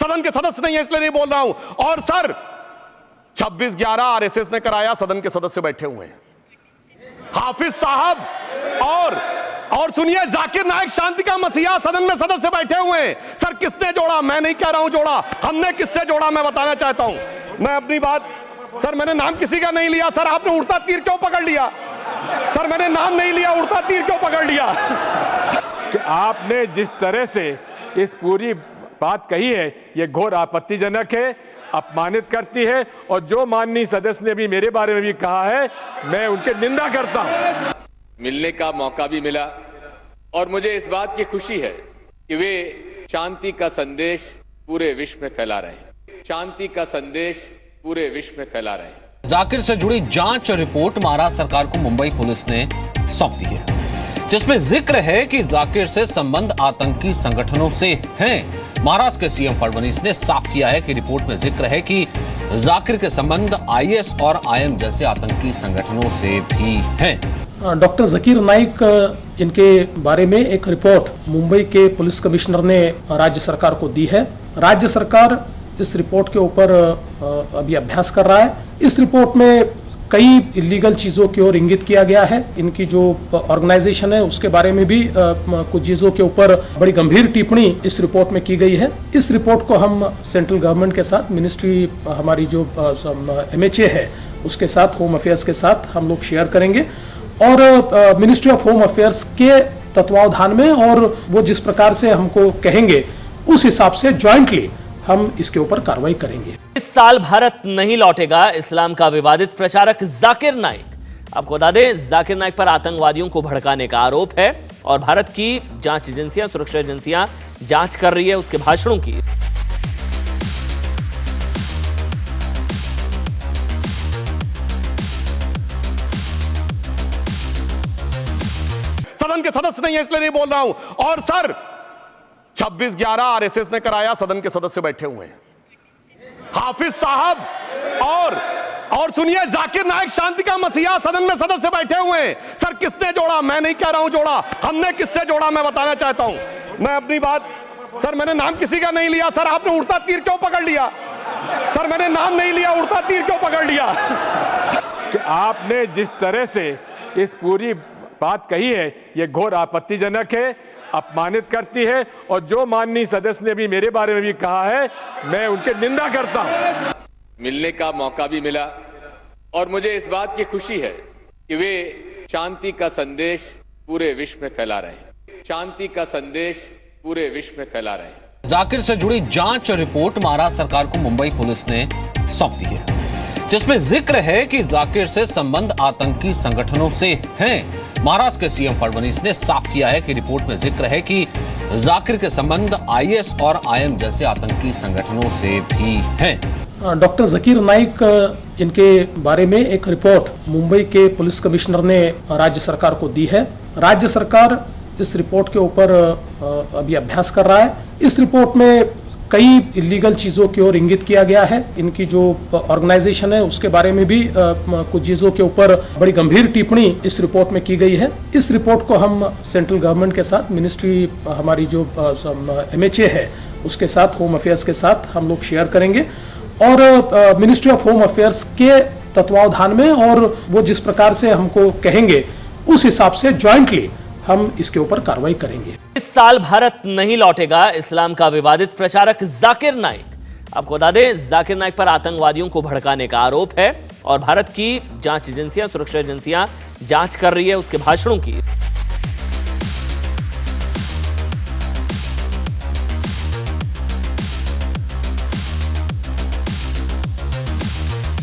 सदन के सदस्य नहीं है इसलिए नहीं बोल रहा हूं। और सर 26/11 आरएसएस ने कराया, सदन के सदस्य बैठे हुए हैं, हाफिज साहब और सुनिए जाकिर नाइक शांति का मसीहा सदन में सदस्य बैठे हुए हैं। सर किसने जोड़ा? मैं नहीं कह रहा हूं जोड़ा, हमने किससे जोड़ा मैं बताना चाहता हूं। मैं अपनी बात, सर मैंने नाम किसी का नहीं लिया। सर आपने उड़ता तीर क्यों पकड़ लिया? सर मैंने नाम नहीं लिया, उड़ता तीर क्यों पकड़ लिया? कि आपने जिस तरह से इस पूरी बात कही है ये घोर आपत्तिजनक है, अपमानित करती है, और जो माननीय सदस्य ने भी मेरे बारे में भी कहा है मैं उनकी निंदा करता हूं। मिलने का मौका भी मिला और मुझे इस बात की खुशी है कि वे शांति का संदेश पूरे विश्व में फैला रहे हैं, शांति का संदेश पूरे विश्व में फैला रहे हैं। जाकिर से जुड़ी जांच रिपोर्ट महाराष्ट्र सरकार को मुंबई पुलिस ने सौंप दी है, जिसमें जिक्र है कि जाकिर से संबंध आतंकी संगठनों से हैं। महाराष्ट्र के सीएम फडणवीस ने साफ किया है कि रिपोर्ट में जिक्र है कि जाकिर के संबंध आईएस और आईएम जैसे आतंकी संगठनों से भी हैं। डॉक्टर जाकिर नाइक इनके बारे में एक रिपोर्ट मुंबई के पुलिस कमिश्नर ने राज्य सरकार को दी है। राज्य सरकार इस रिपोर्ट के ऊपर अभी अभ्यास कर रहा है। इस रिपोर्ट में कई इलीगल चीज़ों की ओर इंगित किया गया है। इनकी जो ऑर्गेनाइजेशन है उसके बारे में भी कुछ चीज़ों के ऊपर बड़ी गंभीर टिप्पणी इस रिपोर्ट में की गई है। इस रिपोर्ट को हम सेंट्रल गवर्नमेंट के साथ, मिनिस्ट्री हमारी जो MHA है उसके साथ, होम अफेयर्स के साथ हम लोग शेयर करेंगे और मिनिस्ट्री ऑफ होम अफेयर्स के तत्वावधान में, और वो जिस प्रकार से हमको कहेंगे उस हिसाब से ज्वाइंटली हम इसके ऊपर कार्रवाई करेंगे। इस साल भारत नहीं लौटेगा इस्लाम का विवादित प्रचारक जाकिर नाइक। आपको बता दें, जाकिर नाइक पर आतंकवादियों को भड़काने का आरोप है और भारत की जांच एजेंसियां, सुरक्षा एजेंसियां जांच कर रही है उसके भाषणों की। सदन के सदस्य नहीं है इसलिए नहीं बोल रहा हूं। और सर 26/11 आरएसएस ने कराया, सदन के सदस्य बैठे हुए हैं, हाफिज साहब और सुनिए जाकिर नाइक शांति का मसीहा सदन में सदस्य बैठे हुए हैं। सर किसने जोड़ा? मैं नहीं कह रहा हूं जोड़ा, हमने किससे जोड़ा मैं बताना चाहता हूं। मैं अपनी बात, सर मैंने नाम किसी का नहीं लिया। सर आपने उड़ता तीर क्यों पकड़ लिया? सर मैंने नाम नहीं लिया, उड़ता तीर क्यों पकड़ लिया? कि आपने जिस तरह से इस पूरी बात कही है ये घोर आपत्तिजनक है, अपमानित करती है, और जो माननीय सदस्य ने भी मेरे बारे में भी कहा है मैं उनकी निंदा करता हूं। मिलने का मौका भी मिला और मुझे इस बात की खुशी है कि वे शांति का संदेश पूरे विश्व में फैला रहे हैं, शांति का संदेश पूरे विश्व में फैला रहे हैं। जाकिर से जुड़ी जांच रिपोर्ट महाराष्ट्र सरकार को मुंबई पुलिस ने सौंप दी है, जिसमें जिक्र है कि जाकिर से संबंध आतंकी संगठनों से हैं। महाराष्ट्र के सीएम फडणवीस ने साफ किया है कि रिपोर्ट में जिक्र है कि जाकिर के संबंध आईएस और आईएम जैसे आतंकी संगठनों से भी हैं। डॉक्टर जाकिर नाइक इनके बारे में एक रिपोर्ट मुंबई के पुलिस कमिश्नर ने राज्य सरकार को दी है। राज्य सरकार इस रिपोर्ट के ऊपर अभी अभ्यास कर रहा है। इस रिपोर्ट में कई इलीगल चीज़ों की ओर इंगित किया गया है। इनकी जो ऑर्गेनाइजेशन है उसके बारे में भी कुछ चीज़ों के ऊपर बड़ी गंभीर टिप्पणी इस रिपोर्ट में की गई है। इस रिपोर्ट को हम सेंट्रल गवर्नमेंट के साथ, मिनिस्ट्री हमारी जो MHA है उसके साथ, होम अफेयर्स के साथ हम लोग शेयर करेंगे और मिनिस्ट्री ऑफ होम अफेयर्स के तत्वावधान में, और वो जिस प्रकार से हमको कहेंगे उस हिसाब से ज्वाइंटली हम इसके ऊपर कार्रवाई करेंगे। इस साल भारत नहीं लौटेगा इस्लाम का विवादित प्रचारक जाकिर नाइक। आपको बता दें, जाकिर नाइक पर आतंकवादियों को भड़काने का आरोप है और भारत की जांच एजेंसियां, सुरक्षा एजेंसियां जांच कर रही है उसके भाषणों की।